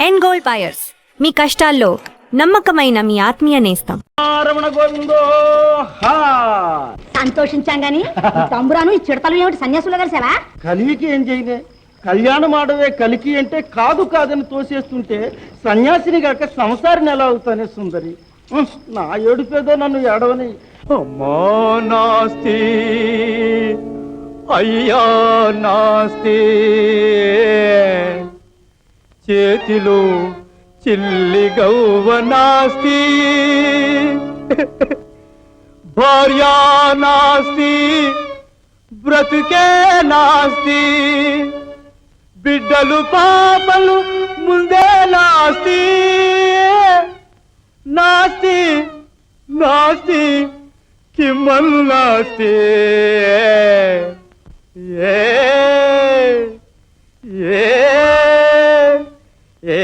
End gold buyers, మీ కష్టాల్లో నమ్మకమైన మీ ఆత్మీయ నేస్తం. సంతోషించాం గాని తంబురాను ఈ చిడతలు ఏమిటి సన్యాసులు కలిసావా? కలికి ఏం చేయలే, కళ్యాణం ఆడవే కలికి అంటే కాదు కాదని తోసేస్తుంటే సన్యాసిని కాక సంసారిని ఎలా అవుతానే సుందరి. నా ఏడుపేదో నన్ను ఏడవని. అమ్మా నాస్తి అయ్యా నాస్తి, చేతిలో చిల్లి గౌవ నాస్తి, భార్యా నాస్తి, బ్రతుకే నాస్తి, బిడ్డలు పాపలు ముందే నాస్తి, నాస్తి నాస్తి కిమ్మల్లాస్తి. ఏ ఏ ఏ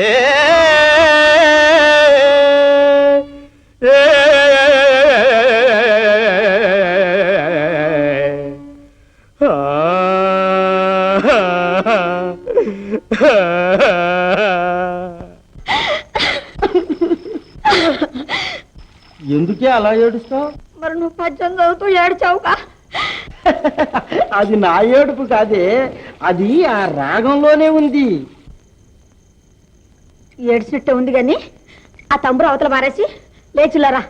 ఎందుకే అలా ఏడుస్తావు? మరి నువ్వు పద్యం చదువుతూ ఏడ్చావుగా. అది నా ఏడుపు కాదే, అది ఆ రాగంలోనే ఉంది. ఏడ్చినట్టే ఉంది గాని ఆ తంబురు అవతల మారేసి లేచిల్లారా.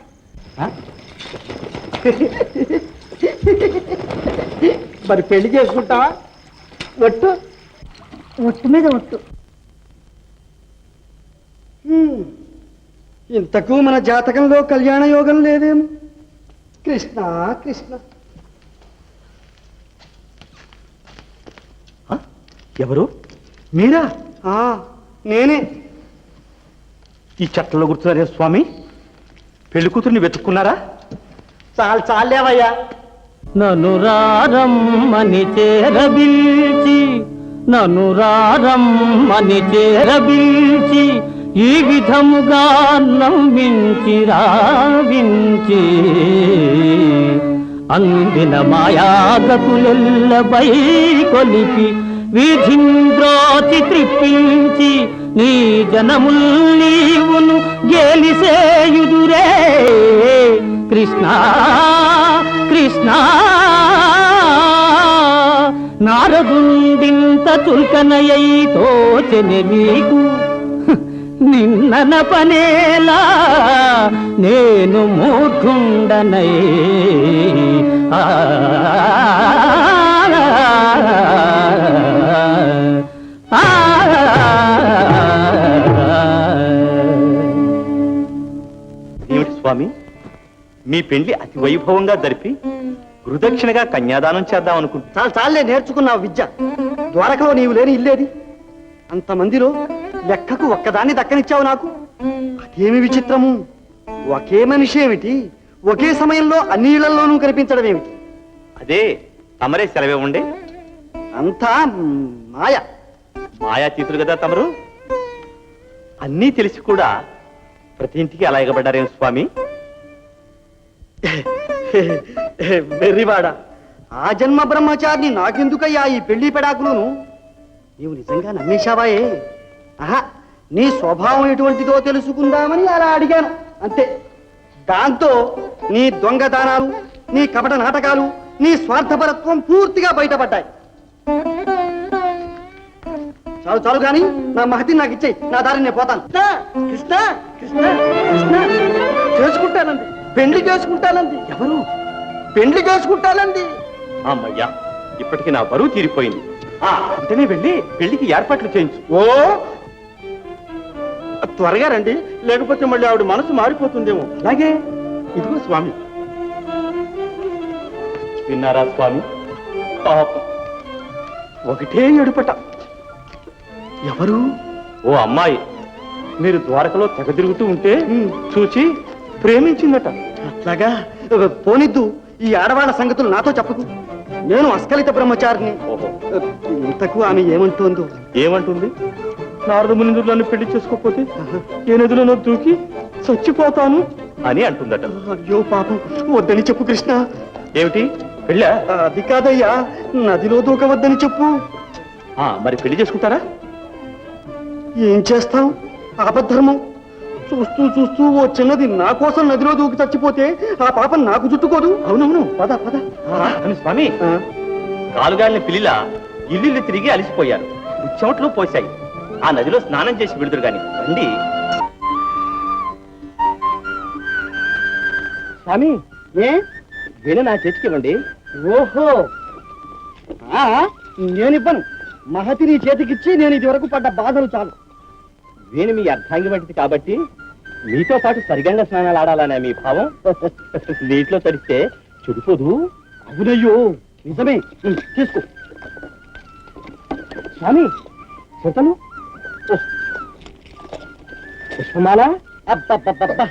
మరి పెళ్లి చేసుకుంటావా? ఒట్టు ఒట్టు మీద ఒట్టు. ఇంతకు మన జాతకంలో కళ్యాణ యోగం లేదేమో. కృష్ణ కృష్ణ. ఎవరు? మీరా? నేనే. ఈ చట్టంలో గుర్తున్నారే స్వామి? పెళ్లి కూతుర్ని వెతుక్కున్నారా? చాలేవయ్యా. నన్ను రారమ్మని చేరబిల్చి, నన్ను రారమ్మని చేరబిల్చి, ఈ విధముగా నమ్మించి రావించి, అందిన మాయాగతులెల్లబై కొలిపి విధింద్రోచి త్రిప్పించి, నీ జనముల్లీవును గేలిసేయుదురే కృష్ణ కృష్ణ. నారదుండింత చుల్కనయై తోచెనె నీకు, నిన్నన పనేలా నేను మూర్ఖుండనై. ఏమిటి స్వామి, మీ పెళ్లి అతి వైభవంగా జరిపి గురుదక్షిణగా కన్యాదానం చేద్దాం అనుకుంటా. చాలే నేర్చుకున్నావు విద్య. ద్వారకలో నీవు లేని ఇల్లేది? అంతమందిలో లెక్కకు ఒక్కదాన్ని దక్కనిచ్చావు నాకు. అదేమి విచిత్రము! ఒకే మనిషి ఏమిటి, ఒకే సమయంలో అన్ని ఇళ్లలోనూ కనిపించడం ఏమిటి? అదే తమరే సెలవే ఉండే. అంతా మాయ. మాయాతీతులు కదా తమరు. అన్నీ తెలిసి కూడా ప్రతి ఇంటికి అలా ఎగబడ్డారేం స్వామి? వెర్రివాడ, ఆ జన్మ బ్రహ్మచారిని నాకెందుకయ్యా ఈ పెళ్లి పెడాకులను? నీవు నిజంగా నమ్మేశావాయే? ఆహా, నీ స్వభావం ఎటువంటిదో తెలుసుకుందామని అలా అడిగాను అంతే. దాంతో నీ దొంగదానాలు, నీ కపట నాటకాలు, నీ స్వార్థపరత్వం పూర్తిగా బయటపడ్డాయి. చాలు చాలు గాని నా మహతిని నాకు ఇచ్చేయి. నా దారిని నేను పోతాను. కృష్ణ కృష్ణ కృష్ణ. చేసుకుంటానండి, పెళ్లి చేసుకుంటానండి. ఎవరు? పెళ్లి చేసుకుంటానండి. అమ్మయ్యా, ఇప్పటికి నా బరువు తీరిపోయింది. అంటేనే వెళ్ళి పెళ్లికి ఏర్పాట్లు చేయించు. ఓ త్వరగా రండి, లేకపోతే మళ్ళీ ఆవిడ మనసు మారిపోతుందేమో. అలాగే. ఇదిగో స్వామి. విన్నారా స్వామి? పాపం ఒకటే ఎడుపట. ఎవరు? ఓ అమ్మాయి మీరు ద్వారకలో తెగ తిరుగుతూ ఉంటే చూచి ప్రేమించిందట. అట్లాగా? పోనిద్దు, ఈ ఆడవాళ్ళ సంగతులు నాతో చెప్పకు. నేను అస్కలిత బ్రహ్మచారిని. ఓహో, ఇంతకు ఆమె ఏమంటోందో? ఏమంటుంది? నారద మునిందులు నన్ను పెళ్లి చేసుకోకపోతే ఏ నదిలో దూకి చచ్చిపోతాను అని అంటుందట. అయ్యో పాపం, వద్దని చెప్పు కృష్ణ. ఏమిటి పెళ్ళా? అది కాదయ్యా, నదిలో దూకవద్దని చెప్పు. మరి పెళ్లి చేసుకుంటారా? ఏం చేస్తాం? అబద్ధర్మం. చూస్తూ చూస్తూ ఓ చిన్నది నా కోసం నదిలో దూకి చచ్చిపోతే ఆ పాపం నాకు చుట్టుకోదు. అవునవును, పద పద. అని స్వామి, కాలుగాలిన పిల్లిలా ఇల్లు తిరిగి అలిసిపోయారు. చెమట్లు పోశాయి. ఆ నదిలో స్నానం చేసి విడుదురు గాని రండి. స్వామి, ఏ వీణ నా చేతికి ఇవ్వండి. ఓహో, నేనివ్వను. మహతి నీ చేతికిచ్చి నేను ఇది వరకు పడ్డ బాధలు చాలు. వీణ మీ అర్థాంగి వంటిది కాబట్టి మీతో పాటు సరిగంగ స్నానాలు ఆడాలనే మీ భావం. నీటిలో తడిస్తే చెడిపోదు. అవునయ్యో, నిజమే. తీసుకో స్వామి. చేతను పుష్పమాల. అబ్బబ్బబ్బబ్బా,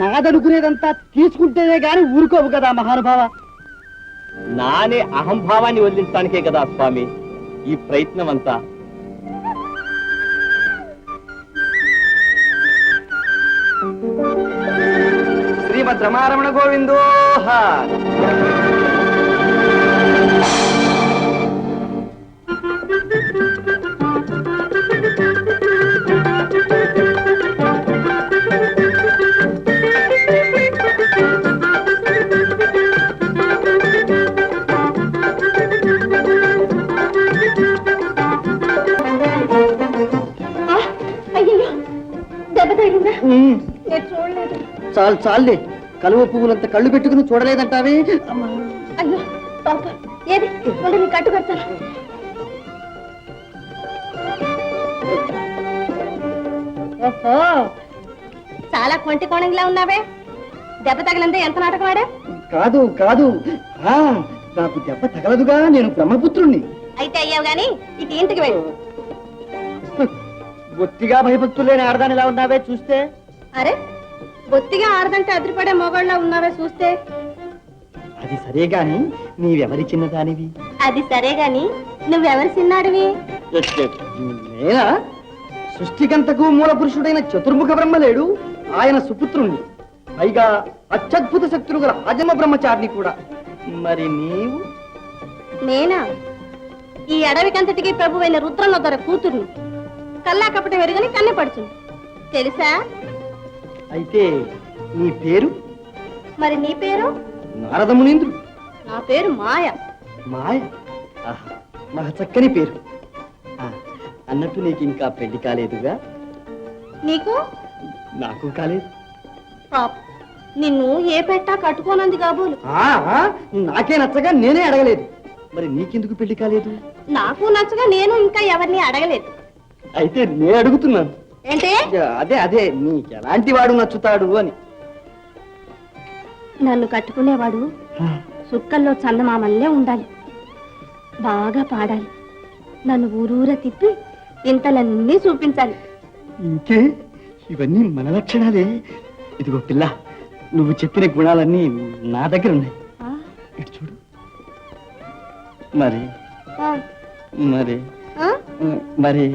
నాదనుకునేదంతా తీసుకుంటేనే గాని ఊరుకోవు కదా మహానుభావ. నానే అహంభావాన్ని వదిలించడానికే కదా స్వామి ఈ ప్రయత్నం అంతా. శ్రీమద్ రమారమణ గోవిందోహ. అయ్యో, దెబ్బ తగిలిందా? నేను చూడలేదు. చాలు చాలులే, కలువ పువ్వులంత కళ్ళు పెట్టుకుని చూడలేదంటావే. అయ్యో పాప, ఏది ఉండి నీ కట్టు కడతాను. ఓహో, చాలా కొంటి కోణంగా ఉన్నావే. దెబ్బ తగిలిందే ఎంత నాటకం ఆడా? కాదు కాదు, నాకు దెబ్బ తగలదుగా, నేను బ్రహ్మపుత్రుణ్ణి. అయితే అయ్యావు గాని ఇక ఇంటికి వెళ్ళు. బొత్తిగా భయభక్తులేని ఆడదానిలా ఉన్నావే చూస్తే. అరే, బొత్తిగా ఆడదంటే అదిరిపడే మొగళ్ళ ఉన్నావే చూస్తే. అది సరే గాని నీవెవరి చిన్నదానివి? అది సరే గాని నువ్వెవరి చిన్నాడివి? నేనా? సృష్టికంతకు మూల పురుషుడైన చతుర్ముఖ బ్రహ్మ లేడు, ఆయన సుపుత్రుణ్ణి. పైగా అత్యద్భుత శక్తులు గల ఆజమ బ్రహ్మచారిని కూడా. మరి నీవు? నేనా? ఈ అడవికంతటికి ప్రభువైన రుద్రనొద్దర కూతుర్ని. కల్లా కపట వెరుగని కన్నెపడుచును తెలుసా? అయితే నీ పేరు? మరి నీ పేరు? నారదమునీంద్రుడు. నా పేరు మాయ. మాయ? మహా చక్కని పేరు. అన్నట్టు నీకు ఇంకా పెళ్లి కాలేదుగా? నీకు? నాకు కాలేదు. పాప, నిన్ను ఏ పెట్టా కట్టుకోనంది కాబోలు. నాకే నచ్చగా నేనే అడగలేదు. మరి నీకెందుకు పెళ్లి కాలేదు? నాకు నచ్చగా నేను ఇంకా ఎవరిని అడగలేదు. అయితే నేను అడుగుతున్నాను. ఏంటి? అదే అదే, నీకు ఎలాంటి వాడు నచ్చుతాడు అని. నన్ను కట్టుకునేవాడు సుక్కల్లో చందమామల్లే ఉండాలి, బాగా పాడాలి, నన్ను ఊరూర తిప్పి ఇంతలన్నీ చూపించాలి. ఇంకే, ఇవన్నీ మన లక్షణాలే. ఇదిగో పిల్ల, నువ్వు చెప్పిన గుణాలన్నీ నా దగ్గర ఉన్నాయి. ఇటు చూడు. మరి మరి మరి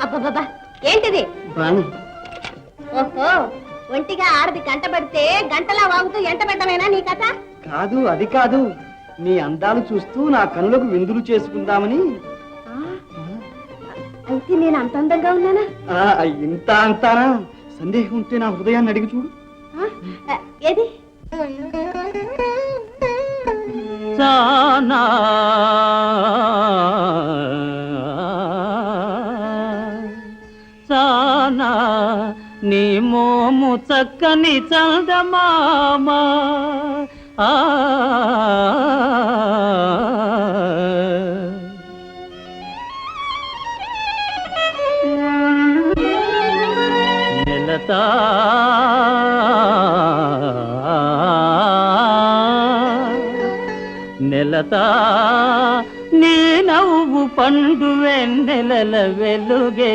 అబ్బబ్బా, ఏంటిది? బాణం. ఓహో, ఒంటిగా ఆడది గంట పడితే గంటలా వాగుతూ ఎంట పెట్టమేనా నీ కథ? కాదు, అది కాదు. నీ అందాలు చూస్తూ నా కనులకు విందులు చేసుకుందామని. అయితే నేను అంత అందంగా ఉన్నానా? ఇంత అంతానా? సందేహం ఉంటే నా హృదయాన్ని అడిగి చూడు. ఏది? సానా సానా నీ మోము చక్కని చందమామ. నెలతా నెలతా నీ నవ్వు పండు వెన్నెలల వెలుగే.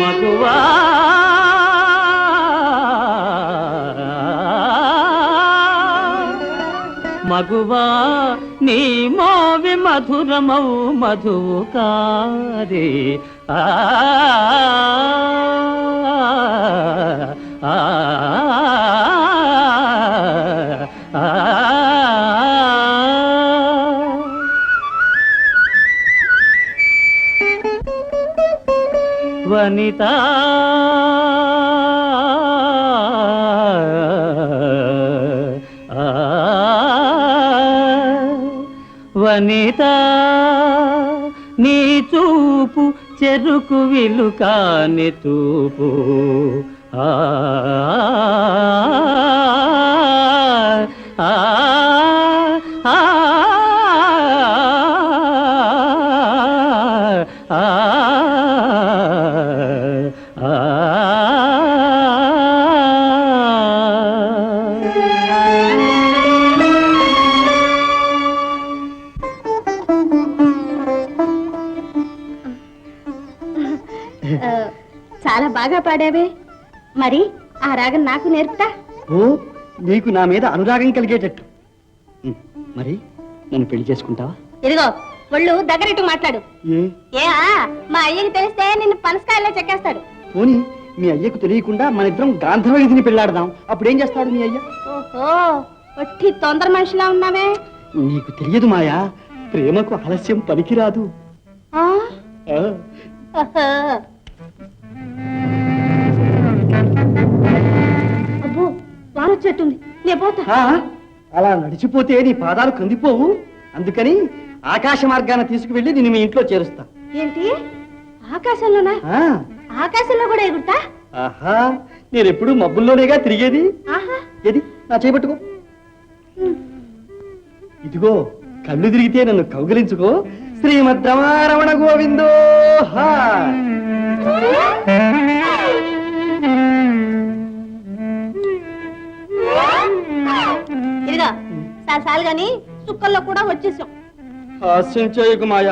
మగువా మగువా నీ మోవి మధురమౌ మధువు కారే. వనిత వనిత నీ చూపు చెరుకు విలుకాని తూపు ఆ ఆ ఆ చాలా బాగా పాడావే. మరి ఆ రాగం నాకు నేర్పుతా. ఓ నీకు నా మీద అనురాగం కలిగేటట్టు. మరి నన్ను పెళ్లి చేసుకుంటావా? ఇదిగో ఒళ్ళు దగ్గరట్టు మాట్లాడు. ఏ మా అయ్యకి తెలిస్తే నిన్ను పనసకాయల్లో చెక్కేస్తాడు. పోనీ మీ అయ్యకు తెలియకుండా మన ఇద్దరం గాంధర్వీధిని పెళ్లాడదాం. అప్పుడేం చేస్తాడు మీ అయ్య? ఓహో ఒట్టి తొందర మనిషిలా ఉన్నావే. నీకు తెలియదు మాయా, ప్రేమకు ఆలస్యం పనికిరాదు. ఆ? ఆ, ఓహో. అబ్బో వానొచ్చేట్టుంది, నే పోతా. ఆ, అలా నడిచిపోతే నీ పాదాలు కందిపోవు. అందుకని ఆకాశ మార్గాన తీసుకువెళ్ళి నేను మీ ఇంట్లో చేరుస్తా. ఏంటి ఆకాశంలోనా? ఆ, ఆకాశంలో కూడా ఎగురుతా? ఆహా, నేనెప్పుడు మబ్బుల్లోనేగా తిరిగేది. ఆహా. ఏది నా చేపట్టుకో. ఇదిగో కళ్ళు తిరిగితే నన్ను కౌగిలించుకో. శ్రీమద్ రమారమణ గోవిందో. హా. ఇదిగా సాలు గాని సుక్కల్లో కూడా వచ్చేసాం. హాస్యం చేయకు మాయా.